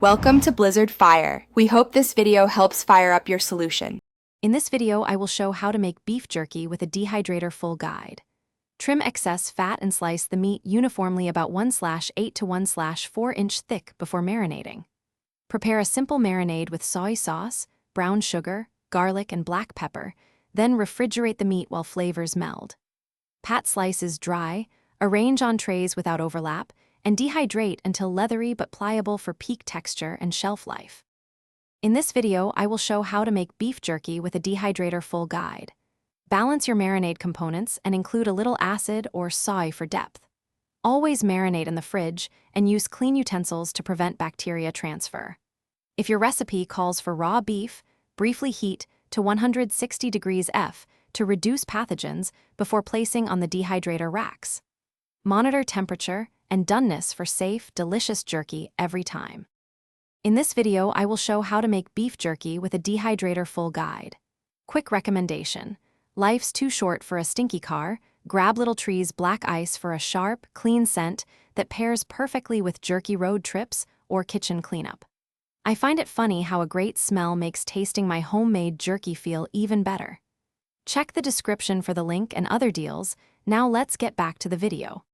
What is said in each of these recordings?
Welcome to Blizzard Fire. We hope this video helps fire up your solution. In this video, I will show how to make beef jerky with a dehydrator full guide. Trim excess fat and slice the meat uniformly about 1/8 to 1/4 inch thick before marinating. Prepare a simple marinade with soy sauce, brown sugar, garlic, and black pepper, then refrigerate the meat while flavors meld. Pat slices dry, arrange on trays without overlap, and dehydrate until leathery but pliable for peak texture and shelf life. In this video, I will show how to make beef jerky with a dehydrator full guide. Balance your marinade components and include a little acid or soy for depth. Always marinate in the fridge and use clean utensils to prevent bacteria transfer. If your recipe calls for raw beef, briefly heat to 160 degrees F to reduce pathogens before placing on the dehydrator racks. Monitor temperature and doneness for safe, delicious jerky every time. In this video, I will show how to make beef jerky with a dehydrator full guide. Quick recommendation: life's too short for a stinky car. Grab Little Tree's black ice for a sharp, clean scent that pairs perfectly with jerky road trips or kitchen cleanup. I find it funny how a great smell makes tasting my homemade jerky feel even better. Check the description for the link and other deals. Now let's get back to the video.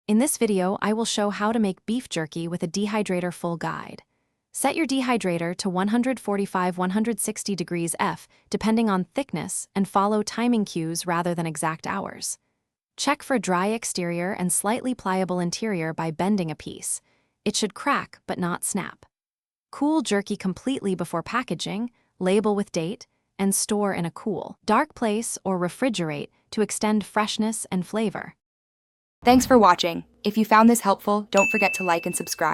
In this video, I will show how to make beef jerky with a dehydrator full guide. Set your dehydrator to 145-160 degrees F, depending on thickness, and follow timing cues rather than exact hours. Check for dry exterior and slightly pliable interior by bending a piece. It should crack but not snap. Cool jerky completely before packaging, label with date, and store in a cool, dark place or refrigerate to extend freshness and flavor. Thanks for watching. If you found this helpful, don't forget to like and subscribe.